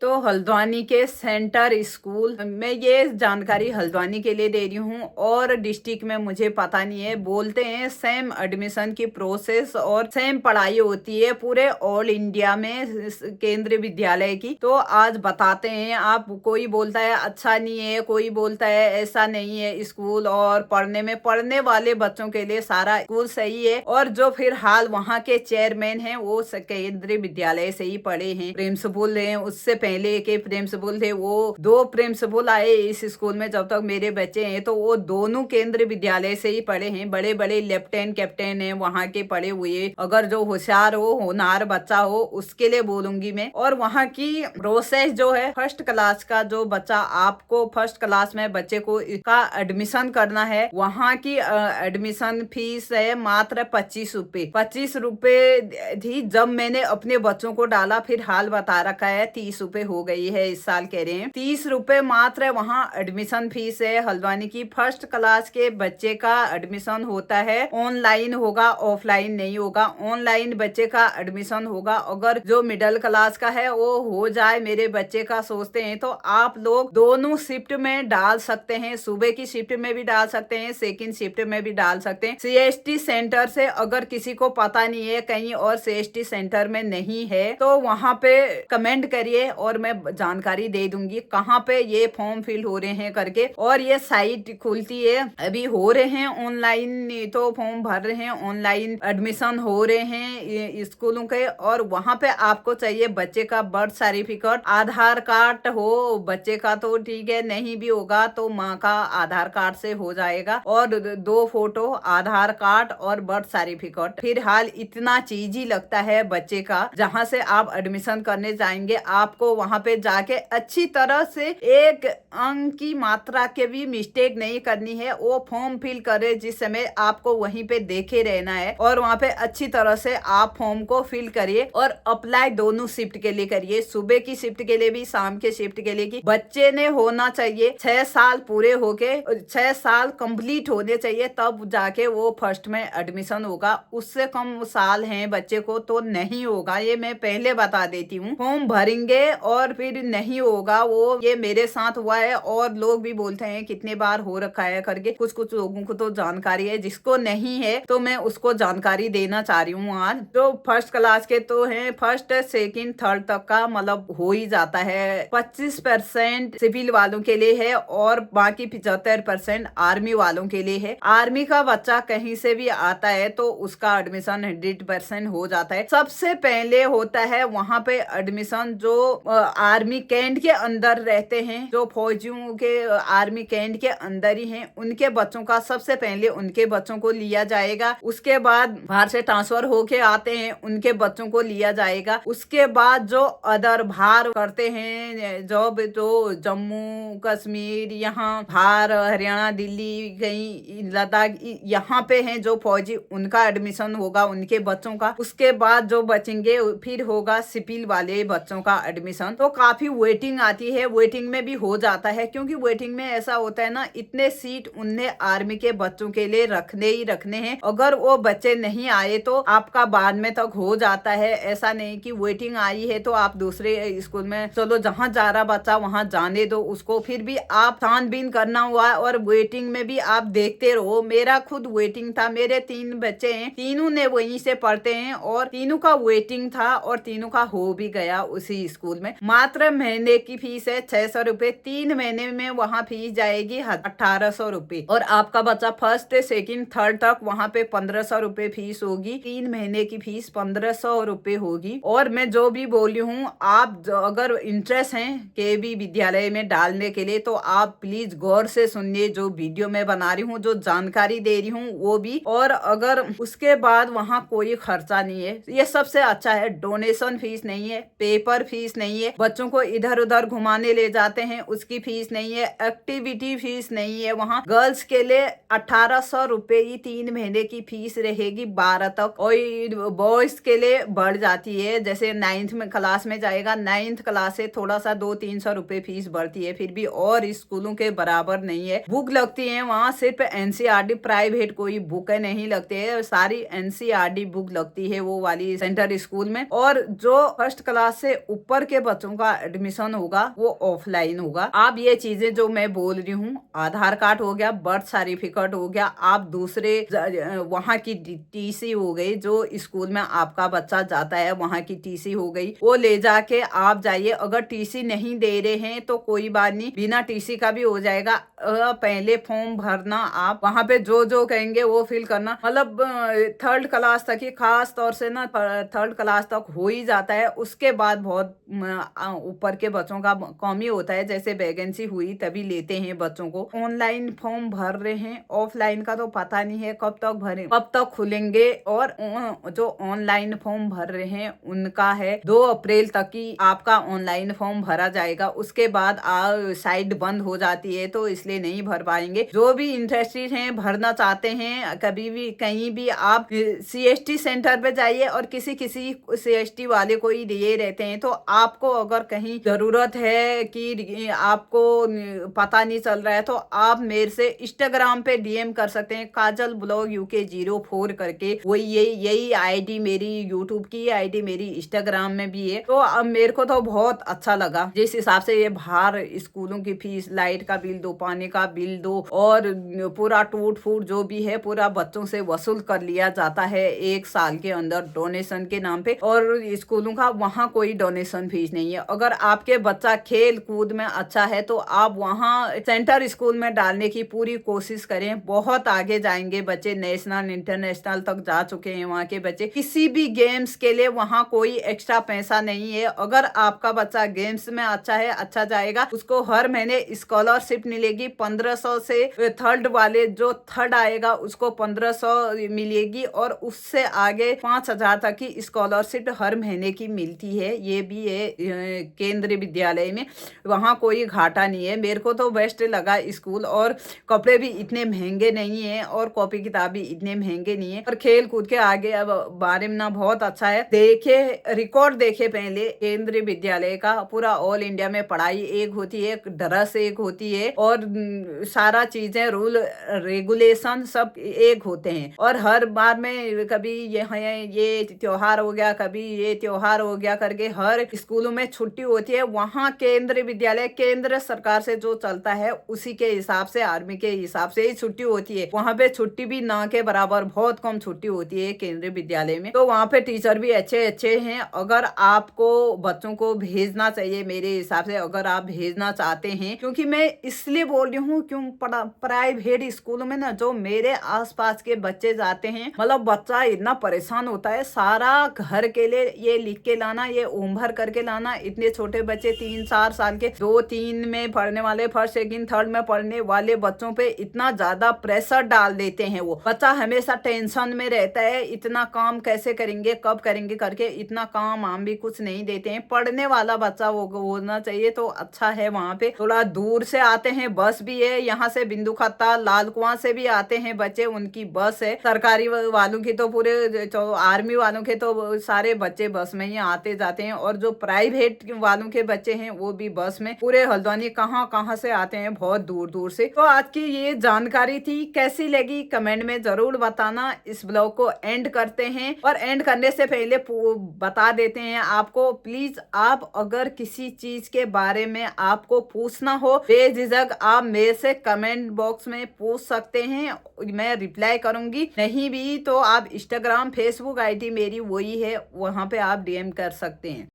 तो हल्द्वानी के centre school मैं ये जानकारी हल्द्वानी के लिए दे रही हूँ और डिस्ट्रिक्ट में मुझे पता नहीं है। बोलते हैं सेम एडमिशन की प्रोसेस और सेम पढ़ाई होती है पूरे ऑल इंडिया में केंद्रीय विद्यालय की। तो आज बताते हैं। आप कोई बोलता है अच्छा नहीं है, कोई बोलता है ऐसा नहीं है स्कूल, और पढ़ने वाले बच्चों के लिए सारा स्कूल सही है। और जो फिर हाल वहाँ के चेयरमैन हैं वो केंद्रीय विद्यालय से ही पढ़े हैं। प्रिंसिपल हैं, उससे पहले के प्रिंसिपल थे, वो 2 प्रिंसिपल आए इस स्कूल में जब तक मेरे बच्चे हैं, तो वो दोनों केंद्रीय विद्यालय से ही पढ़े हैं। बड़े बड़े लेफ्टिनेंट कैप्टन हैं वहाँ के पढ़े हुए। अगर जो होशियार हो, होनहार बच्चा हो, उसके लिए बोलूंगी मैं। और वहाँ की प्रोसेस जो है, फर्स्ट क्लास का जो बच्चा, आपको फर्स्ट क्लास में बच्चे को इसका एडमिशन करना है, वहाँ की एडमिशन फीस है मात्र 25 रुपए। 25 रुपए थी जब मैंने अपने बच्चों को डाला, फिर हाल बता रखा है 30 रुपए हो गई है, इस साल कह रहे हैं 30 रुपए मात्र वहाँ एडमिशन फीस है हल्द्वानी की। फर्स्ट क्लास के बच्चे का एडमिशन होता है, ऑनलाइन होगा, ऑफलाइन नहीं होगा। ऑनलाइन बच्चे का एडमिशन होगा। अगर जो मिडिल क्लास का है वो हो जाए, मेरे बच्चे का सोचते हैं, तो आप लोग दोनों शिफ्ट में डाल सकते हैं। सुबह की शिफ्ट में भी डाल सकते हैं, सेकंड शिफ्ट में भी डाल सकते हैं। सीएसटी सेंटर से अगर किसी को पता नहीं है, कहीं और सीएसटी सेंटर में नहीं है, तो वहां पे कमेंट करिए और मैं जानकारी दे दूंगी कहाँ पे ये फॉर्म फिल हो रहे हैं करके। और ये साइट खुलती है, अभी हो रहे हैं ऑनलाइन, तो फॉर्म भर रहे हैं, ऑनलाइन एडमिशन हो रहे हैं स्कूलों के। और वहां पे आपको चाहिए बच्चे का बर्थ सर्टिफिकेट, आधार कार्ड हो बच्चे का तो ठीक है, नहीं भी होगा तो माँ का आधार कार्ड से हो जाएगा। और 2 फोटो, आधार कार्ड और बर्थ सर्टिफिकेट। फिलहाल इतना चीज ही लगता है बच्चे का। जहाँ से आप एडमिशन करने जाएंगे, आपको वहां पे जाके अच्छी तरह से एक अंक की मात्रा के भी मिस्टेक नहीं करनी है। वो फॉर्म फिल करे जिस समय आपको वहीं पे देखे रहना है, और वहां पे अच्छी तरह से आप फॉर्म को फिल करिए। और अप्लाई दोनों शिफ्ट के लिए करिए, सुबह की शिफ्ट के लिए भी, शाम के शिफ्ट के लिए भी। बच्चे ने होना चाहिए 6 साल पूरे होके, 6 साल कंप्लीट होने चाहिए, तब जाके वो फर्स्ट में एडमिशन होगा। उससे कम साल हैं बच्चे को तो नहीं होगा, ये मैं पहले बता देती हूँ। फॉर्म भरेंगे और फिर नहीं होगा, वो ये मेरे साथ हुआ है। और लोग भी बोलते हैं कितने बार हो रखा है करके। कुछ कुछ लोगों को तो जानकारी है, जिसको नहीं है तो मैं उसको जानकारी देना चाह रही हूँ आज। जो फर्स्ट क्लास के तो हैं, फर्स्ट सेकंड थर्ड तक का मतलब हो ही जाता है। 25% सिविल वालों के लिए है और बाकी 75% आर्मी वालों के लिए है। आर्मी का बच्चा कहीं से भी आता है तो उसका एडमिशन 100% हो जाता है। सबसे पहले होता है वहां पे एडमिशन जो आर्मी कैंट के अंदर रहते हैं, जो फौजियों के आर्मी कैंट के अंदर ही हैं, उनके बच्चों का सबसे पहले उनके बच्चों को लिया जाएगा। उसके बाद बाहर से ट्रांसफर होके आते हैं, उनके बच्चों को लिया जाएगा। उसके बाद जो अदर बाहर करते हैं जॉब, जो जम्मू कश्मीर, यहाँ बाहर हरियाणा, दिल्ली, कहीं लद्दाख, यहाँ पे हैं जो फौजी, उनका एडमिशन होगा उनके बच्चों का। उसके बाद जो बचेंगे फिर होगा सिविल वाले बच्चों का एडमिशन। तो काफी वेटिंग आती है, वेटिंग में भी हो जाता है, क्योंकि वेटिंग में ऐसा होता है ना, इतने सीट उनने आर्मी के बच्चों के लिए रखने ही रखने हैं। अगर वो बच्चे नहीं आए तो आपका बाद में तक हो जाता है। ऐसा नहीं कि वेटिंग आई है तो आप दूसरे स्कूल में चलो, जहाँ जा रहा बच्चा वहां जाने दो उसको। फिर भी आप छानबीन करना हुआ, और वेटिंग में भी आप देखते रहो। मेरा खुद वेटिंग था, मेरे 3 बच्चे हैं, तीनों ने वहीं से पढ़ते हैं, और तीनों का वेटिंग था और तीनों का हो भी गया उसी स्कूल में। मात्र महीने की फीस है 600 रुपए, 3 महीने में वहाँ फीस जाएगी 1800 रुपए। और आपका बच्चा फर्स्ट सेकंड थर्ड तक वहाँ पे 1500 रुपए फीस होगी। 3 महीने की फीस 1500 रुपए होगी। और मैं जो भी बोली हूँ, आप अगर इंटरेस्ट है केबी विद्यालय में डालने के लिए, तो आप प्लीज गौर से सुनिए जो वीडियो मैं बना रही हूँ, जो जानकारी दे रही हूँ वो भी। और अगर उसके बाद वहाँ कोई खर्चा नहीं है, ये सबसे अच्छा है। डोनेशन फीस नहीं है, पेपर फीस नहीं है, बच्चों को इधर उधर घुमाने ले जाते हैं उसकी फीस नहीं है, एक्टिविटी फीस नहीं है। वहाँ गर्ल्स के लिए 1800 रुपए ही 3 महीने की फीस रहेगी 12 तक। और बॉयज के लिए बढ़ जाती है, जैसे 9th में क्लास में जाएगा, 9th क्लास से थोड़ा सा 200-300 रुपए फीस बढ़ती है, फिर भी और स्कूलों के बराबर नहीं है। बुक लगती है वहाँ सिर्फ एनसीईआरटी, प्राइवेट कोई बुक नहीं लगती है, सारी एनसीईआरटी बुक लगती है वो वाली सेंटर स्कूल में। और जो फर्स्ट क्लास से ऊपर के बच्चों का एडमिशन होगा वो ऑफलाइन होगा। आप ये चीजें जो मैं बोल रही हूँ, आधार कार्ड हो गया, बर्थ सर्टिफिकेट हो गया, आप दूसरे वहाँ की टीसी हो गई, जो स्कूल में आपका बच्चा जाता है वहाँ की टीसी हो गई, वो ले जाके आप जाइए। अगर टीसी नहीं दे रहे हैं तो कोई बात नहीं, बिना टीसी का भी हो जाएगा। पहले फॉर्म भरना, आप वहाँ पे जो जो कहेंगे वो फिल करना। मतलब 3rd क्लास तक ही, खास तौर से ना 3rd क्लास तक हो ही जाता है। उसके बाद बहुत ऊपर के बच्चों का कम ही होता है, जैसे वैकेंसी हुई तभी लेते हैं बच्चों को। ऑनलाइन फॉर्म भर रहे हैं, ऑफलाइन का तो पता नहीं है कब तक भरे, कब तक खुलेंगे। और जो ऑनलाइन फॉर्म भर रहे हैं उनका है 2 अप्रैल तक ही आपका ऑनलाइन फॉर्म भरा जाएगा। उसके बाद साइट बंद हो जाती है, तो इसलिए नहीं भर पाएंगे। जो भी इंटरेस्टेड हैं, भरना चाहते हैं, कभी भी कहीं भी आप CST सेंटर पे जाइए, और किसी CST वाले को ही दिए रहते हैं। तो आपको अगर कहीं जरूरत है कि आपको पता नहीं चल रहा है, तो आप मेरे से इंस्टाग्राम पे DM कर सकते हैं, काजल ब्लॉग UK04 करके। वही यही ID मेरी यूट्यूब की ID मेरी इंस्टाग्राम में भी है। तो अब मेरे को तो बहुत अच्छा लगा, जिस हिसाब से ये बाहर स्कूलों की फीस, लाइट का बिल दो, पानी का बिल दो, और पूरा टूट फूट जो भी है पूरा बच्चों से वसूल कर लिया जाता है 1 साल के अंदर डोनेशन के नाम पे। और स्कूलों का वहाँ कोई डोनेशन फीस नहीं है। अगर आपके बच्चा खेल कूद में अच्छा है तो आप वहाँ सेंटर स्कूल में डालने की पूरी कोशिश करें। बहुत आगे जाएंगे बच्चे, नेशनल इंटरनेशनल तक जा चुके हैं वहाँ के बच्चे। किसी भी गेम्स के लिए वहाँ कोई एक्स्ट्रा पैसा नहीं है। अगर आपका बच्चा गेम्स में अच्छा है, अच्छा जाएगा, उसको हर महीने स्कॉलरशिप मिलेगी 1500 से। 3rd वाले जो 3rd आएगा उसको 1500 मिलेगी, और उससे आगे 5000 तक की स्कॉलरशिप हर महीने की मिलती है। ये भी है केंद्रीय विद्यालय में, वहाँ कोई घाटा नहीं है। मेरे को तो बेस्ट लगा स्कूल, और कपड़े भी इतने महंगे नहीं है, और कॉपी किताब भी इतने महंगे नहीं है। और खेल कूद के आगे अब बारे में ना बहुत अच्छा है। देखे, रिकॉर्ड देखे पहले केंद्रीय विद्यालय का, पूरा ऑल इंडिया में पढ़ाई एक होती है, ड्रेस एक होती है, और सारा चीजें रूल रेगुलेशन सब एक होते हैं। और हर बार में कभी ये त्योहार हो गया, कभी ये त्योहार हो गया करके हर स्कूलों में छुट्टी होती है। वहाँ केंद्रीय विद्यालय केंद्र सरकार से जो चलता है उसी के हिसाब से, आर्मी के हिसाब से ही छुट्टी होती है। वहाँ पे छुट्टी भी ना के बराबर बहुत कम छुट्टी होती है केंद्रीय विद्यालय में। तो वहाँ पे टीचर भी अच्छे अच्छे हैं। अगर आपको बच्चों को भेजना चाहिए मेरे हिसाब से, अगर आप भेजना चाहते हैं, क्योंकि मैं इसलिए बोल रही हूँ क्यों, प्राइवेट स्कूलों में ना जो मेरे आसपास के बच्चे जाते हैं, मतलब बच्चा इतना परेशान होता है, सारा घर के लिए ये लिख के लाना, ये होमवर्क करके लाना। इतने छोटे बच्चे 3-4 साल के, 2-3 में पढ़ने वाले, 1st 2nd 3rd में पढ़ने वाले बच्चों पे इतना ज्यादा प्रेशर डाल देते हैं। वो बच्चा हमेशा टेंशन में रहता है, इतना काम कैसे करेंगे, कब करेंगे करके, इतना काम आम भी कुछ नहीं देते हैं। पढ़ने वाला बच्चा वो होना चाहिए तो अच्छा है। वहाँ पे थोड़ा दूर से आते हैं, बस भी है, यहाँ से बिंदु खत्ता, लाल कुआं से भी आते हैं बच्चे, उनकी बस है। सरकारी वालों की तो पूरे, आर्मी वालों के तो सारे बच्चे बस में ही आते जाते हैं, और जो प्राइवेट वालों के बच्चे हैं वो भी बस में, पूरे हल्द्वानी कहाँ कहाँ से आते हैं, बहुत दूर दूर से। तो आज की ये जानकारी थी, कैसी लगी कमेंट में जरूर बताना। इस ब्लॉग को एंड करते हैं, और एंड करने से पहले बता देते हैं आपको, प्लीज आप अगर किसी चीज के बारे में आपको पूछना हो, बेझिझक आप मेरे से कमेंट बॉक्स में पूछ सकते हैं, मैं रिप्लाई करूंगी। नहीं भी तो आप इंस्टाग्राम, फेसबुक ID मेरी वही है, वहां पे आप DM कर सकते हैं।